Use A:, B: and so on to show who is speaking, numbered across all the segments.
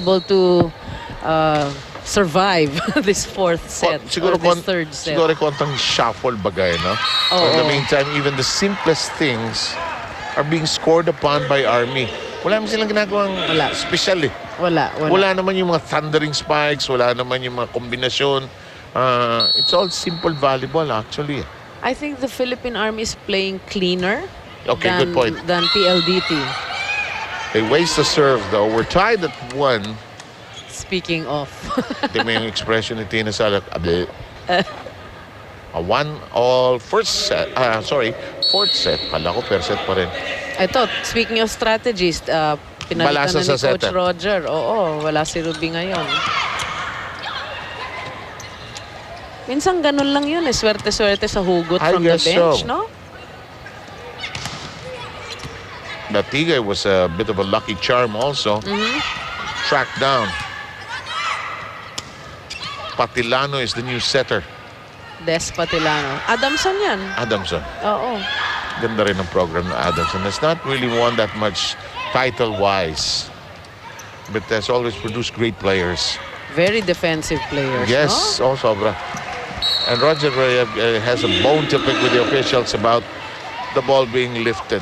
A: able to survive this fourth set or this third set.
B: Siguro kontang shuffle bagay, no? In the meantime, even the simplest things are being scored upon by Army. Wala naman silang ginagawang special eh. Wala naman yung mga thundering spikes, wala naman yung mga kombinasyon. It's all simple volleyball actually.
A: I think the Philippine Army is playing cleaner
B: good point.
A: than PLDT.
B: They waste the serve though. We're tied at 1.
A: Speaking of.
B: Ito mo yung expression ni Tina Salak. A 1-all first set. Fourth set. Kala ko per set pa rin.
A: Ito, speaking of strategies, pinalitan na ni Coach Roger. Oo, wala si Ruby ngayon. Minsan ganun lang yun eh. Swerte-swerte sa hugot from the bench, no?
B: Natigay was a bit of a lucky charm also. Tracked down. Patilano is the new setter.
A: Des Patilano. Adamson yan.
B: Adamson.
A: Oo.
B: Ganda rin ang program ng Adamson. Has not really won that much title-wise. But has always produced great players.
A: Very defensive players,
B: yes,
A: no?
B: sobra. And Roger has a bone to pick with the officials about the ball being lifted.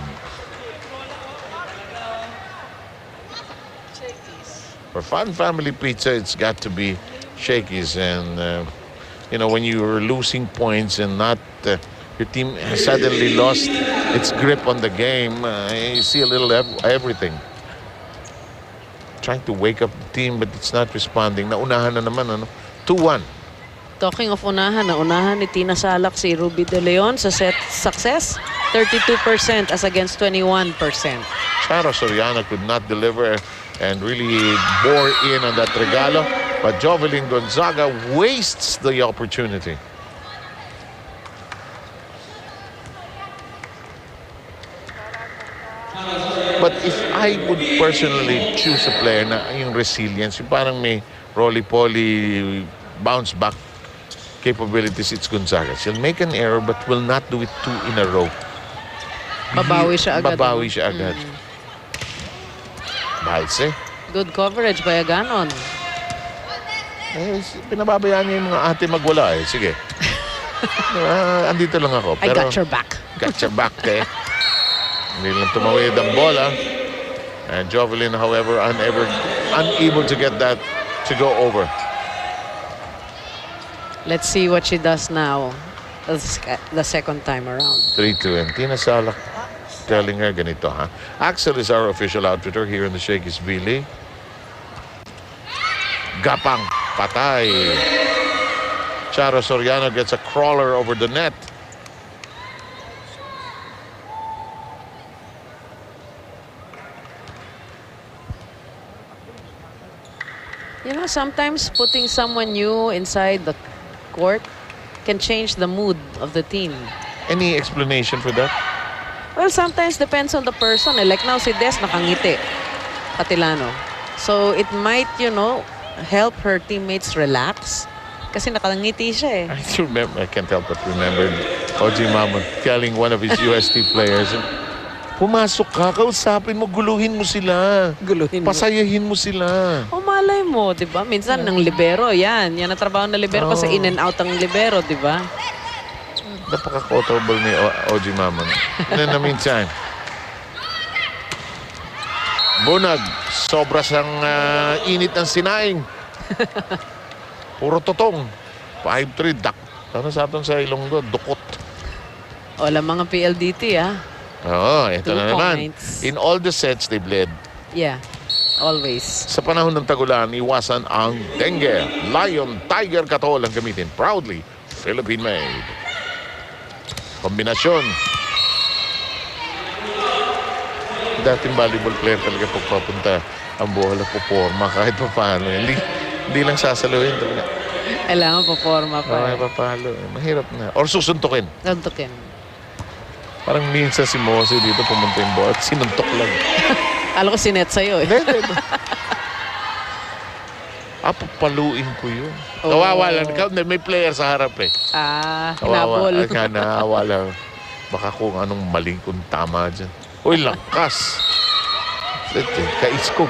B: For Fun Family Pizza, it's got to be Shakey's. And, you know, when you're losing points and not your team has suddenly lost its grip on the game, you see a little everything. Trying to wake up the team, but it's not responding. Naunahan na naman, ano? 2-1.
A: Talking of unahan, naunahan ni Tina Salak si Ruby De Leon sa set success. 32% as against 21%.
B: Charo Soriano could not deliver and really bore in on that regalo. But Jovelyn Gonzaga wastes the opportunity. But if I would personally choose a player na yung resilience, yung parang may roly-poly bounce back capabilities, it's Gonzaga. She'll make an error but will not do it 2 in a row.
A: Babawi siya agad.
B: Babawi siya agad. Balse.
A: Good coverage by Aganon.
B: Pinababayaan niya yung mga ate magwala eh. Sige. Andito lang ako.
A: I got your back.
B: Got your back eh. Hindi lang tumawid ang bola. And Jovelyn, however, unable to get that to go over.
A: Let's see what she does now. The second time around.
B: 3-2. And Tina Salak telling her ganito, ha? Axel is our official outfitter here in the Shakey's B-League. Gapang. Patay. Charo Soriano gets a crawler over the net.
A: You know, sometimes putting someone new inside the court can change the mood of the team.
B: Any explanation for that?
A: Well, sometimes depends on the person. Like now, si Des nakangiti. Patilano. So, it might, you know, help her teammates relax. Kasi nakangiti siya eh.
B: I can't help but remember Oji Mamon telling one of his UST players, pumasok ka, kausapin mo, guluhin mo sila.
A: Guluhin mo.
B: Pasayahin mo sila.
A: O malay mo, di ba? Minsan ng libero, yan. Yan ang trabaho ng libero kasi in and out ang libero, di ba?
B: Napaka-quotable ni Oji Mamon. In the meantime, Bunag, sobra sang init ng sinaing. Puro totong. 5-3, dak. Ano sa atin sa Ilonggo? Dukot.
A: Wala mga PLDT, ah.
B: Oo, ito
A: 2
B: na naman.
A: points.
B: In all the sets, they bled.
A: Yeah, always.
B: Sa panahon ng tagulan, iwasan ang dengue. Lion Tiger Katol ang gamitin. Proudly, Philippine-made. Kombinasyon. Dating volleyball player talaga pagpapunta ang bola po forma kahit pa paano. Hindi lang sasaluhin talaga.
A: Kailangan po forma pa.
B: Ay, papalo. Mahirap na. Or susuntukin.
A: Suntukin.
B: Parang minsan si Mose dito pumunta yung bola at sinuntok lang.
A: Alam ko sinet sa'yo eh.
B: Papaluin ko yun. Kawawa lang. May player sa harap eh.
A: Hinabol.
B: Naawa lang. Baka kung anong maling kung tama dyan. Uy, lakas. Kaiskog.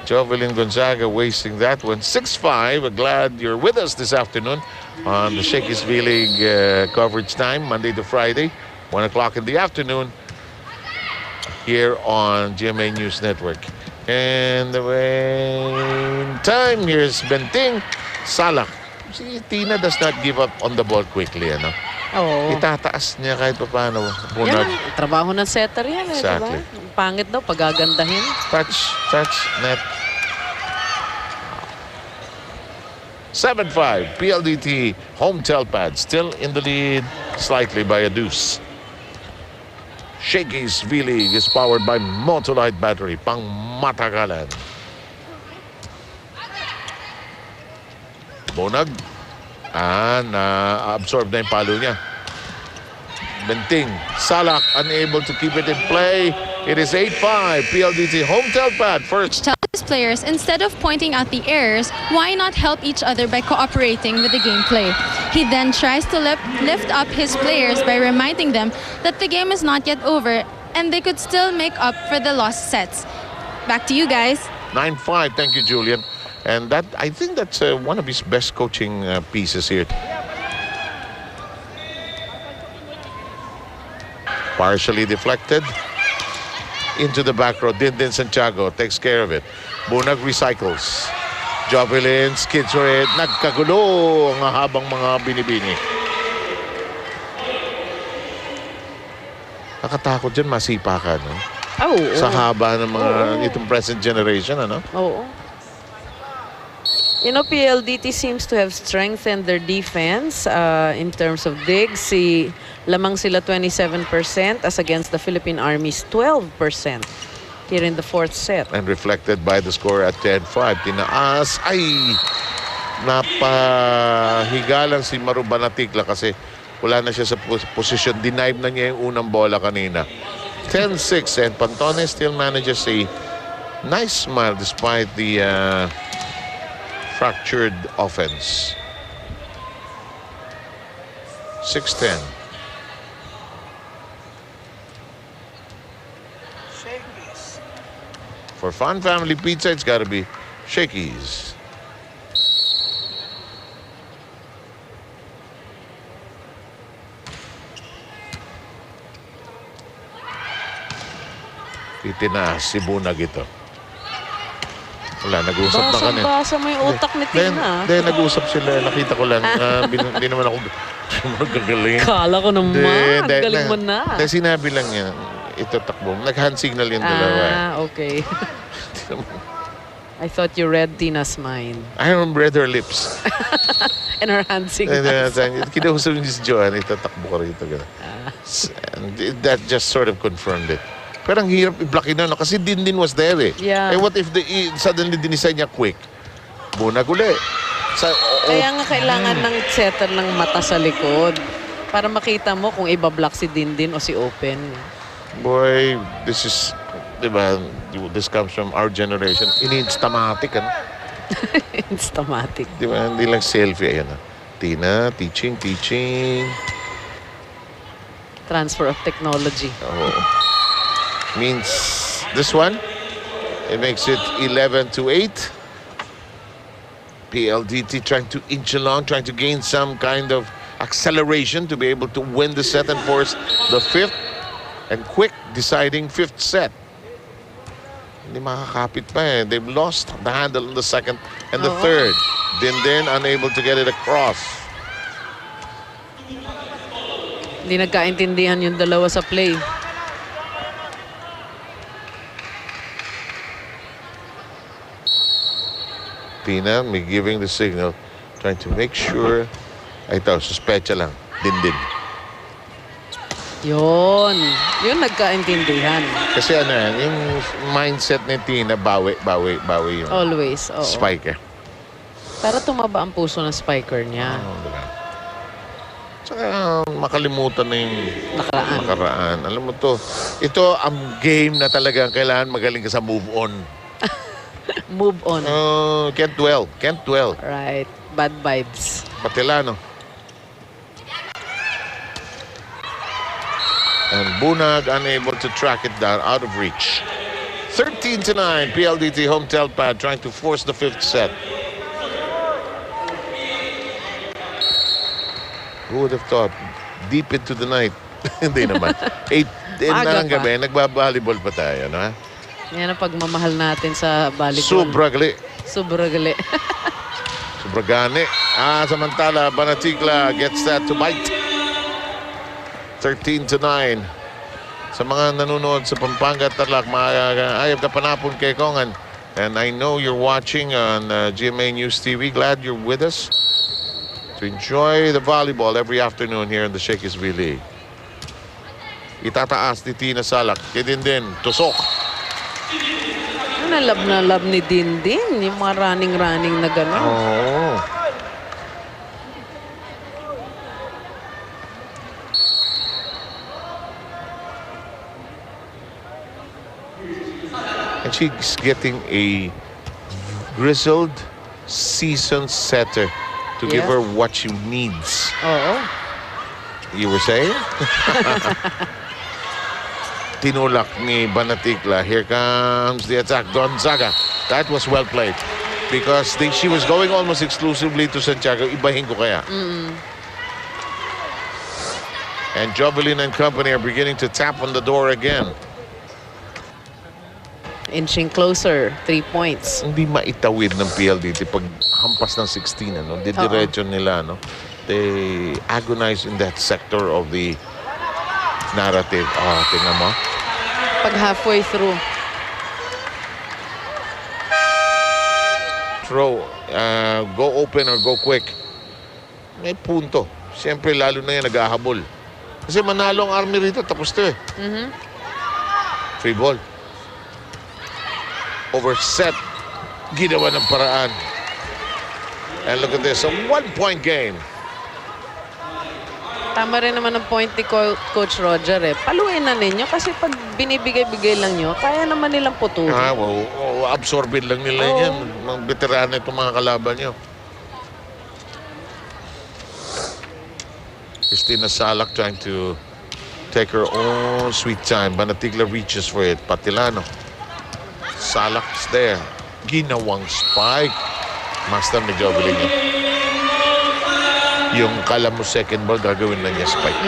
B: Jovelyn Gonzaga wasting that one. 6-5. Glad you're with us this afternoon on the Shakey's V-League coverage time, Monday to Friday, 1 o'clock in the afternoon here on GMA News Network. And the time, here's Benting Salak. Si Tina does not give up on the ball quickly, ano?
A: Oo.
B: Itataas niya kahit pa paano.
A: Yan ang trabaho ng setter yan,
B: Exactly.
A: diba? Pangit daw, pagagandahin.
B: Touch, net. 7-5, PLDT home telpad still in the lead slightly by a deuce. Shakey's V-League is powered by Motolite battery, pang matagalan. Bonag. Na-absorb na yung palo niya. Benting, Salak unable to keep it in play. It is 8-5, PLDT home telpad first.
C: Tell his players, instead of pointing out the errors, why not help each other by cooperating with the gameplay? He then tries to lift up his players by reminding them that the game is not yet over and they could still make up for the lost sets. Back to you guys.
B: 9-5, thank you, Julian. And that, I think that's one of his best coaching pieces here. Partially deflected into the back row. Dindin Santiago takes care of it. Bunag recycles. Jovelyn skids for it. Nagkagulo ang habang mga binibini. Nakatakot dyan, masipa ka, no?
A: Oh,
B: Sa haba ng mga itong present generation, ano?
A: Oo. You know, PLDT seems to have strengthened their defense in terms of digs. Lamang sila 27% as against the Philippine Army's 12% here in the fourth set.
B: And reflected by the score at 10-5. Tinaas. Ay! Napahiga lang si Maru Banatikla kasi wala na siya sa position. Denied na niya yung unang bola kanina. 10-6 and Pantone still manages a nice smile despite the fractured offense. 6-10. For Fun Family Pizza, it's got to be Shakey's. Itinaas si Bunag ito. Wala, nag-usap na kanina.
A: Basa mo yung utak ni Tina.
B: Then nag-usap sila. Nakita ko lang. Hindi naman ako magagaling.
A: Kala ko naman. Galing mo na.
B: Then sinabi lang niya, ito takbo. Nag-hand signal yung dalawa.
A: Okay. I thought you read Tina's mind.
B: I read her lips.
A: And her hand signals.
B: Kinausap niya si Joanne, ito takbo ka rito. And that just sort of confirmed it. Pero ang hirap i-blockin na, kasi Dindin was there eh.
A: Yeah.
B: Eh what if suddenly dinisay niya quick? Bunag uli.
A: Kaya nga kailangan ng setter ng mata sa likod para makita mo kung ibablock si Dindin o si Open.
B: Boy, this is, diba, this comes from our generation. Ini-instamatic, ano?
A: Instamatic.
B: Diba, hindi lang selfie. Ayan, Tina, teaching.
A: Transfer of technology.
B: Oh. Means this one, it makes it 11-8. PLDT trying to inch along, trying to gain some kind of acceleration to be able to win the set and force the fifth. And quick deciding fifth set. Hindi makakapit pa eh. They've lost the handle in the second and the third. Dindin unable to get it across.
A: Hindi nagkaintindihan yung dalawa sa play.
B: Tina may giving the signal, trying to make sure. Ay, ito, suspecha lang. Dindin.
A: Yun nagkaintindihan.
B: Kasi ano yan, yung mindset ni Tina, bawi yung
A: Always, oo.
B: spiker.
A: Para tumaba ang puso ng spiker niya.
B: Diba? Tsaka makalimutan na yung nakaraan. Alam mo to, ito ang game na talagang kailangan magaling ka sa move on.
A: Move on.
B: Can't dwell.
A: Right. Bad vibes.
B: Patilano. And Bunag unable to track it down, out of reach. 13-9, PLDT home Telpad trying to force the 5th set. Who would have thought? Deep into the night. Hindi naman. 8
A: Maaga
B: ng
A: pa.
B: gabi, nagbabalibol pa tayo, no?
A: Yan ang pagmamahal natin sa volleyball.
B: Sobra gali.
A: Sobra gali.
B: Sobra gani. Samantala, Banatigla gets that to bite. 13-9. Sa mga nanonood sa Pampanga at Tarlac, ayab ka panapon kay Kongan. And I know you're watching on GMA News TV. Glad you're with us to enjoy the volleyball every afternoon here in the Shakespeare League. Itataas ni Tina Salak. Kay Dindin, tusok.
A: Na love ni Dindin. Yung mga running na gano'n.
B: Oh. And she's getting a grizzled, seasoned setter to give
A: Yeah.
B: her what she needs.
A: Oo.
B: You were saying? Tinulak ni Banatigla. Here comes the attack. Gonzaga. That was well played. Because she was going almost exclusively to Santiago. Ibahin ko kaya. And Jovelyn and company are beginning to tap on the door again.
A: Inching closer. 3 points.
B: Hindi maitawid ng PLDT pag hampas ng 16. Ano? Didiretso nila. No? They agonize in that sector of the narrative. Tingnan mo.
A: Pag halfway through.
B: Throw. Go open or go quick. May punto. Siyempre, lalo na yan naghahabol. Kasi manalo ang Army rito. Tapos to eh. Free ball. Overset. Ginawa ng paraan. And look at this. A 1-point game.
A: Tama rin naman ang point ni Coach Roger eh. Paluin na ninyo kasi pag binibigay-bigay lang nyo, kaya naman nilang putulin.
B: Absorbin lang nila yan. Mga veterano itong mga kalaban nyo. Christina Salak trying to take her own sweet time. Banatigla reaches for it. Patilano. Salak's there. Ginawang spike. Master ni Jovelyn niya. Yung kala mo second ball, gagawin lang niya spike.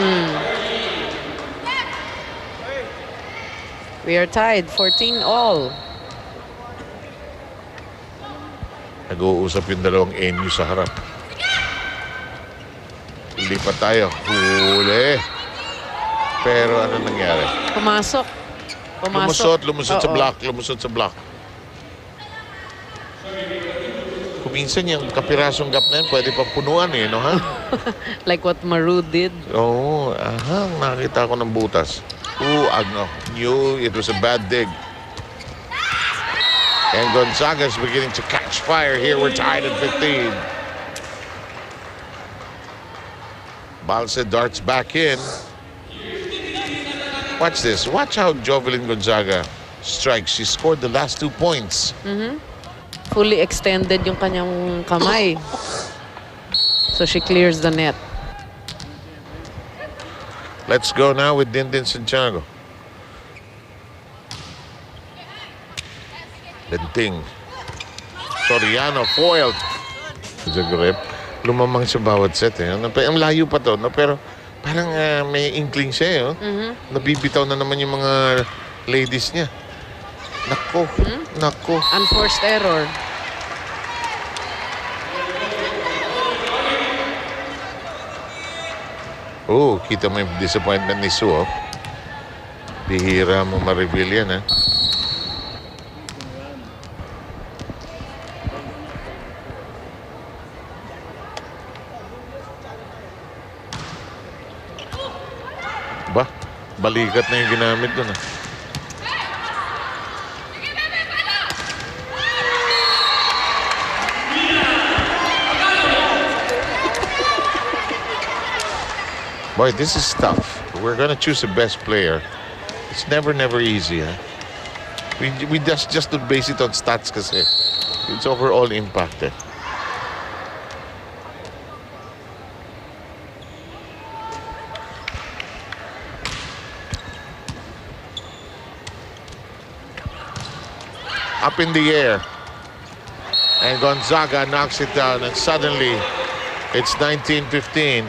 A: We are tied. 14 all.
B: Nag-uusap yung dalawang NU sa harap. Lipat tayo. Huli. Pero ano nangyari?
A: Pumasok.
B: Lumusot sa
A: Oo.
B: block. Lumusot sa block. Kuminsan yung kapirasong gap na yan, pwede pa punuan eh, no ha?
A: Like what Maru did.
B: Oo, nakita ko ng butas. Knew it was a bad dig. And Gonzaga's beginning to catch fire here. We're tied at 15. Balsa darts back in. Watch this. Watch how Jovelyn Gonzaga strikes. She scored the last 2 points.
A: Fully extended yung kanyang kamay. So she clears the net.
B: Let's go now with Dindin Santiago. Lenting. Soriano foiled. Sa grip. Lumamang sa bawat set eh. Ang layo pa to, no? Pero parang may inkling siya eh. Oh. Nabibitaw na naman yung mga ladies niya. Nako.
A: Unforced error.
B: Kita mo yung disappointment ni Sue. Oh. Bihira mo ma-reveal yan, ha? Balikat na yung ginamit doon, ha? Boy, this is tough. We're gonna choose the best player. It's never easy, huh? We just to base it on stats kasi. It's overall impact, eh. up in the air. And Gonzaga knocks it down, and suddenly it's 19-15.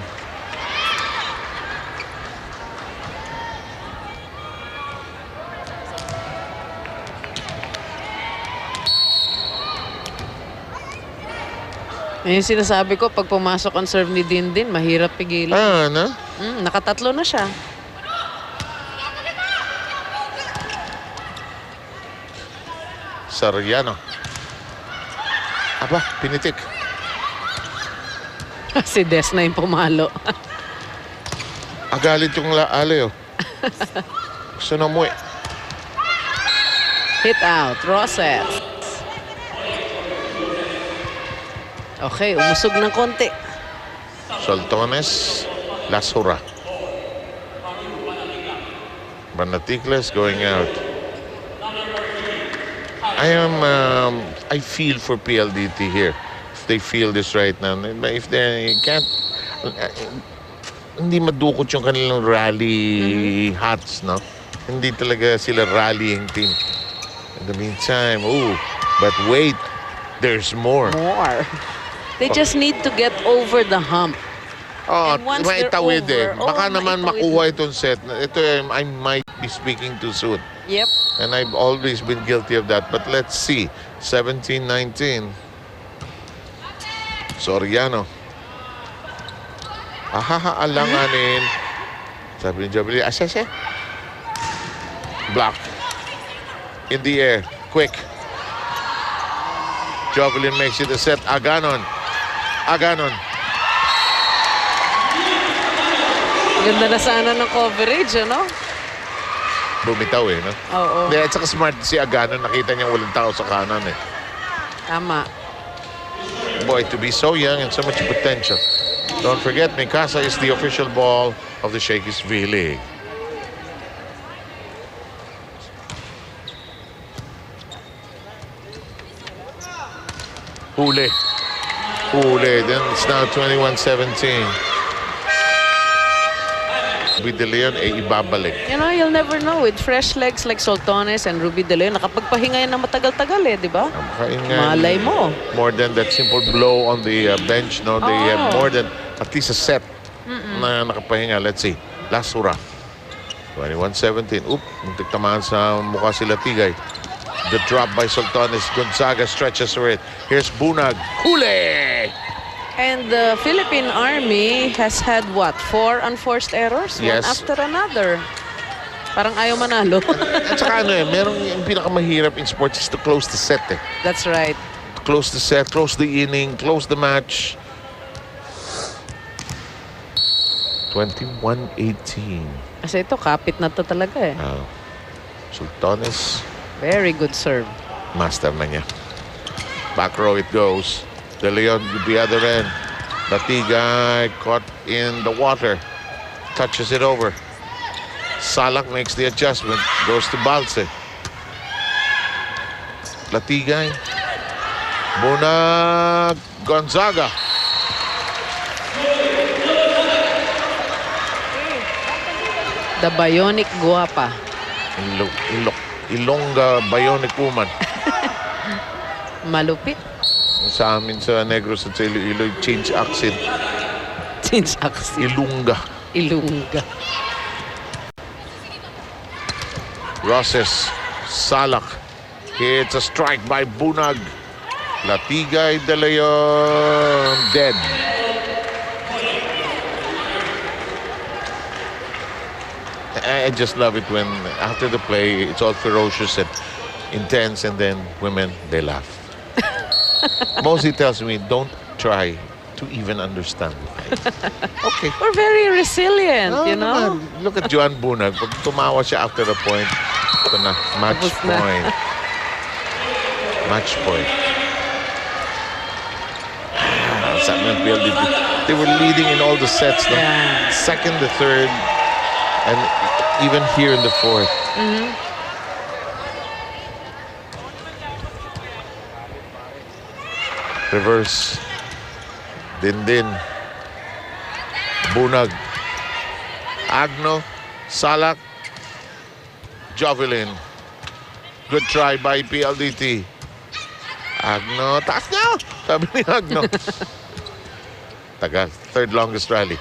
A: Yung sinasabi ko, pag pumasok ang serve ni Dindin, mahirap pigilan.
B: Ano?
A: Nakatatlo na siya.
B: Soriano. Aba, pinitik.
A: Si Des na yung pumalo.
B: Agalit yung alayo. Gusto na umuwi.
A: Hit out. Roses. Okay, umusog ng konti.
B: Soltones, Lasura. Banaticles going out. I feel for PLDT here. If they feel this right now. If they can't, hindi madukot yung kanilang rally hats, no? Hindi talaga sila rallying team. In the meantime, but wait, there's more.
A: More. They just need to get over the hump.
B: Oh,
A: And once they're
B: maitawid
A: over,
B: Baka naman
A: maitawid.
B: makuha itong set. Ito, I might be speaking too soon.
A: Yep.
B: And I've always been guilty of that. But let's see. 17-19. Soriano. Alanganin. Sabi ni Jabili, asese. Block. In the air. Quick. Jovelin makes it a set. Aganon.
A: Ganda na sana ng coverage, ano?
B: Bumitaw no?
A: Oo.
B: Hindi, at saka smart si Aganon. Nakita niya walang tao sa kanan
A: Tama.
B: Boy, to be so young and so much potential. Don't forget, Mikasa is the official ball of the Shakey's V-League. Huli. Then it's now 21-17. Ruby De Leon ibabalik.
A: You know, you'll never know. With fresh legs like Soltones and Ruby De Leon, nakapagpahinga yan ng matagal-tagal di ba? Malay mo.
B: More than that simple blow on the bench, no? They have more than at least a set na nakapahinga. Let's see. Lasura. 21-17. Muntik tamaan sa mukha si Latigay. The drop by Soltones. Gonzaga stretches for it. Here's Bunag. Huli!
A: And the Philippine Army has had what? 4 unforced errors?
B: Yes.
A: One after another. Parang ayaw manalo.
B: At saka merong yung pinakamahirap in sports is to close the set
A: That's right.
B: Close the set, close the inning, close the match. 21-18.
A: Kasi ito, kapit na to talaga
B: Soltones,
A: Very good serve.
B: master na niya. Back row it goes. De Leon to the other end. Latigay caught in the water. Touches it over. Salak makes the adjustment. Goes to Balse. Latigay. Bunag. Gonzaga.
A: The Bionic Guapa.
B: Ilongga Bionic Woman.
A: Malupit.
B: Sa amin sa Negros at sa Iloilo, change accent.
A: Change accent. Ilungga.
B: Roses. Salak. Hits a strike by Bunag. Latigay De Leon. Dead. I just love it when after the play, it's all ferocious and intense, and then women, they laugh. Mostly tells me, don't try to even understand. Okay.
A: We're very resilient,
B: No,
A: you know?
B: naman. Look at Joan Bunag. Pag tumawa siya after the point, ito na, match
A: Tapos na.
B: point. Match point. Sabi ng PLDT, they were leading in all the sets. No?
A: Yeah.
B: Second, the third, and even here in the fourth. Reverse. Dindin. Bunag. Agno. Salak. Jovelin. Good try by PLDT. Agno, taas niya! Sabi ni Agno. Taga, third longest rally.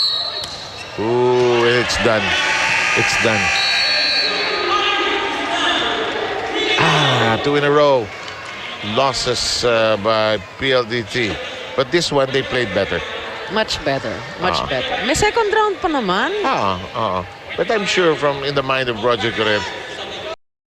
B: Ooh, and it's done. It's done. Two in a row. Losses by PLDT. But this one, they played better.
A: Much better. Much better. May second round pa naman.
B: But I'm sure from in the mind of Roger Corev,